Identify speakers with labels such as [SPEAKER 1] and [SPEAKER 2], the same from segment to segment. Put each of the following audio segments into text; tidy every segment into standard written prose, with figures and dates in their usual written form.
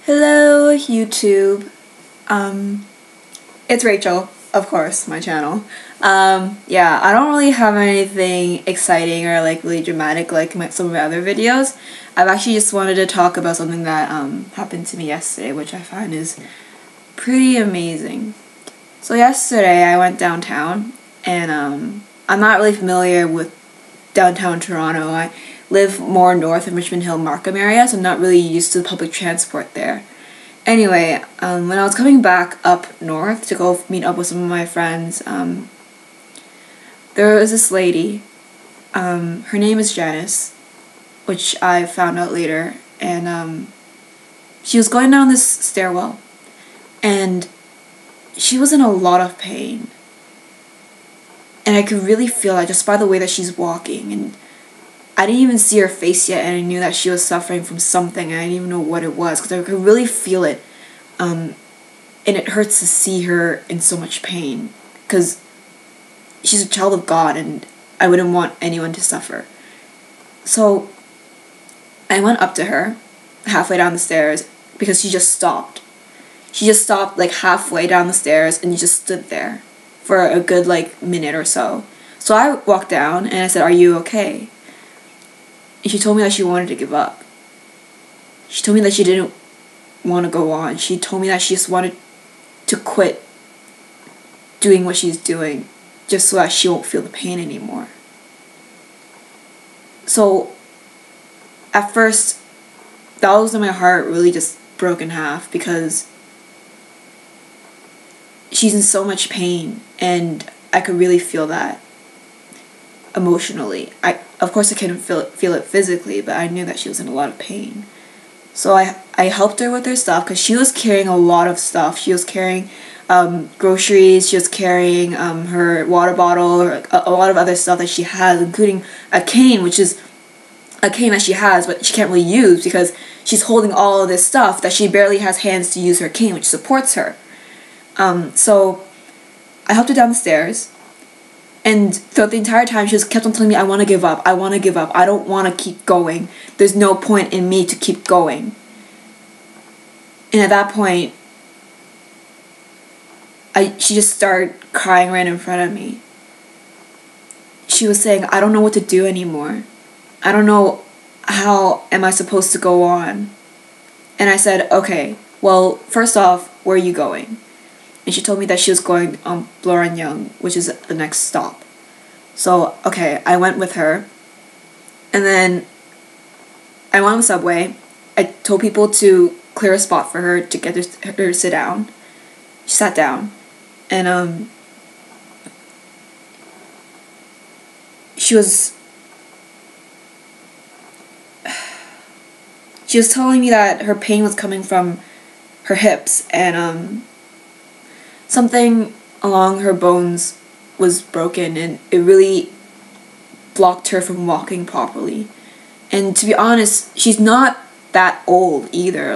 [SPEAKER 1] Hello, YouTube. It's Rachel, of course, my channel. Yeah, I don't really have anything exciting or really dramatic like some of my other videos. I've actually just wanted to talk about something that happened to me yesterday, which I find is pretty amazing. So yesterday I went downtown, and I'm not really familiar with downtown Toronto. I live more north in Richmond Hill, Markham area, so I'm not really used to the public transport there. Anyway, when I was coming back up north to go meet up with some of my friends, there was this lady. Her name is Janice, which I found out later, and she was going down this stairwell, and she was in a lot of pain. And I could really feel that just by the way that she's walking, and I didn't even see her face yet, and I knew that she was suffering from something, and I didn't even know what it was, because I could really feel it, and it hurts to see her in so much pain, because she's a child of God, and I wouldn't want anyone to suffer. So I went up to her, halfway down the stairs, because she just stopped. She just stopped halfway down the stairs, and just stood there for a good minute or so. So I walked down, and I said, "Are you okay?" And she told me that she wanted to give up. She told me that she didn't want to go on. She told me that she just wanted to quit doing what she's doing just so that she won't feel the pain anymore. So at first, that was when my heart really just broke in half, because she's in so much pain, and I could really feel that emotionally. Of course I couldn't feel it physically, but I knew that she was in a lot of pain. So I helped her with her stuff, because she was carrying a lot of stuff. She was carrying groceries, she was carrying her water bottle, or a lot of other stuff that she has, including a cane, which is a cane that she has, but she can't really use because she's holding all of this stuff that she barely has hands to use her cane, which supports her. So I helped her down the stairs, and throughout the entire time she just kept on telling me, "I want to give up, I want to give up, I don't want to keep going. There's no point in me to keep going." And at that point, she just started crying right in front of me. She was saying, "I don't know what to do anymore. I don't know how am I supposed to go on." And I said, "Okay, well, first off, where are you going?" And she told me that she was going on Bloor and Yonge, which is the next stop. So, okay, I went with her. And then I went on the subway. I told people to clear a spot for her to get her to sit down. She sat down. And she was telling me that her pain was coming from her hips, and something along her bones was broken, and it really blocked her from walking properly. And to be honest, she's not that old either.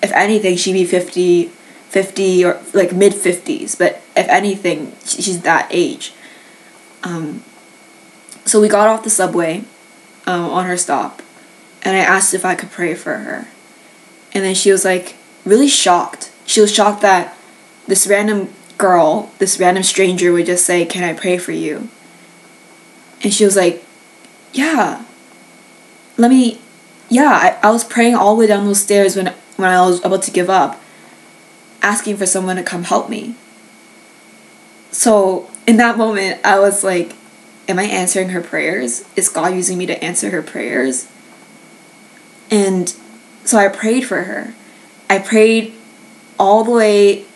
[SPEAKER 1] If anything, she'd be 50 or mid-50s, but if anything, she's that age. So we got off the subway on her stop, and I asked if I could pray for her. And then she was really shocked. She was shocked that this random girl, this random stranger would just say, "Can I pray for you?" And she was like, "Yeah, I was praying all the way down those stairs when I was about to give up, asking for someone to come help me." So in that moment, I was like, am I answering her prayers? Is God using me to answer her prayers? And so I prayed for her. I prayed all the way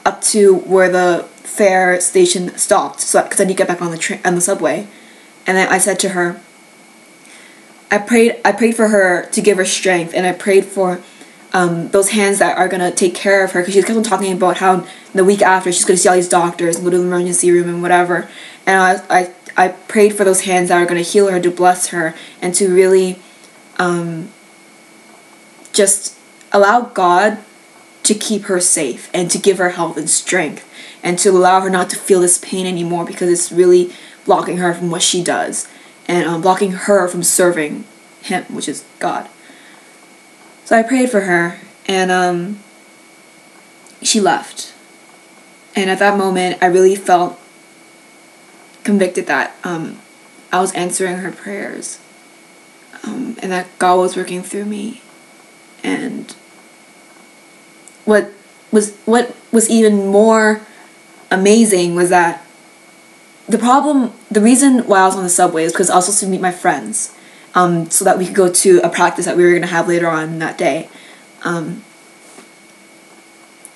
[SPEAKER 1] up to where the fare station stopped, so because I need to get back on the subway. And then I said to her, I prayed for her to give her strength, and I prayed for those hands that are gonna take care of her, because she kept on talking about how the week after she's gonna see all these doctors and go to the emergency room and whatever. And I prayed for those hands that are gonna heal her, to bless her, and to really just allow God to keep her safe, and to give her health and strength, and to allow her not to feel this pain anymore, because it's really blocking her from what she does, and blocking her from serving Him, which is God. So I prayed for her, And she left. And at that moment, I really felt convicted that I was answering her prayers, and that God was working through me. And what was even more amazing was that the reason why I was on the subway is because I was supposed to meet my friends, so that we could go to a practice that we were going to have later on that day.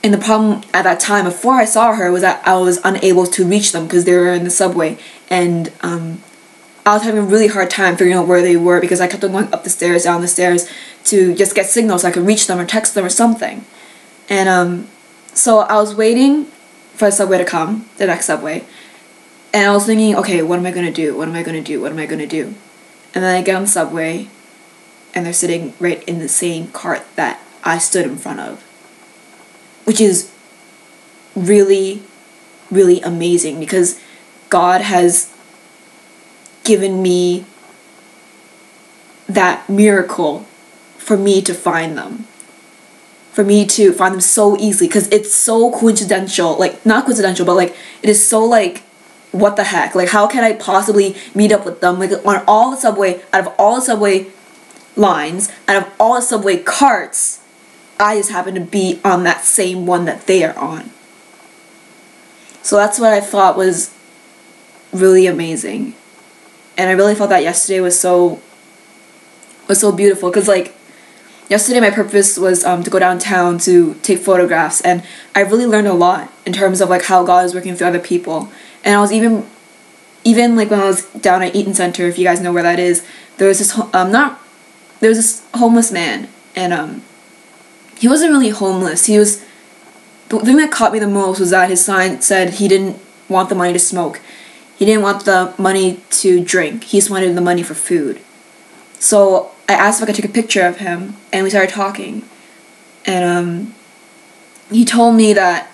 [SPEAKER 1] And the problem at that time, before I saw her, was that I was unable to reach them because they were in the subway. And I was having a really hard time figuring out where they were because I kept on going up the stairs, down the stairs to just get signals so I could reach them or text them or something. And so I was waiting for the subway to come, the next subway. And I was thinking, okay, what am I going to do? What am I going to do? What am I going to do? And then I get on the subway, and they're sitting right in the same cart that I stood in front of. Which is really, really amazing because God has given me that miracle for me to find them. For me to find them so easily because it's so coincidental. Like, not coincidental, but like, it is so like, what the heck? Like, how can I possibly meet up with them? Like, on all the subway, out of all the subway lines, out of all the subway carts, I just happen to be on that same one that they are on. So that's what I thought was really amazing. And I really felt that yesterday was so beautiful because like yesterday my purpose was to go downtown to take photographs, and I really learned a lot in terms of like how God is working through other people. And I was even like when I was down at Eaton Center, if you guys know where that is, there was this homeless man, and he wasn't really homeless. The thing that caught me the most was that his sign said he didn't want the money to smoke. He didn't want the money to drink. He just wanted the money for food. So I asked if I could take a picture of him, and we started talking. And he told me that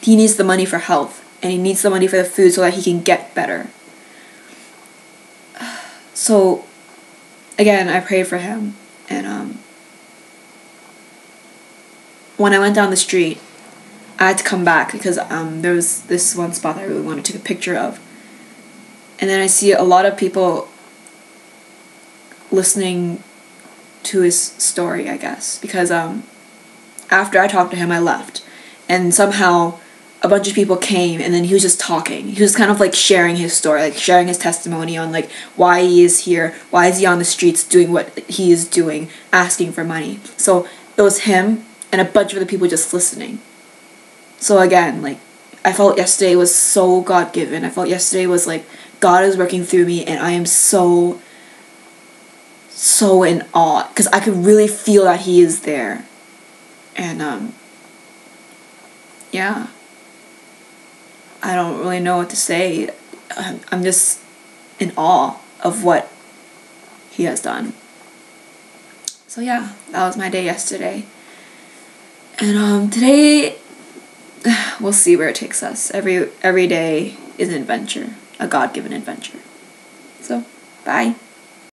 [SPEAKER 1] he needs the money for health, and he needs the money for the food so that he can get better. So, again, I prayed for him, and when I went down the street, I had to come back because there was this one spot that I really wanted to take a picture of. And then I see a lot of people listening to his story, I guess, because after I talked to him, I left. And somehow a bunch of people came, and then he was just talking. He was kind of like sharing his story, like sharing his testimony on like why he is here, why is he on the streets doing what he is doing, asking for money. So it was him and a bunch of other people just listening. So again, like, I felt yesterday was so God-given. I felt yesterday was like, God is working through me, and I am so in awe, because I could really feel that he is there. And, yeah. I don't really know what to say. I'm just in awe of what he has done. So yeah, that was my day yesterday. And today, we'll see where it takes us. Every day is an adventure, a God-given adventure. So, bye.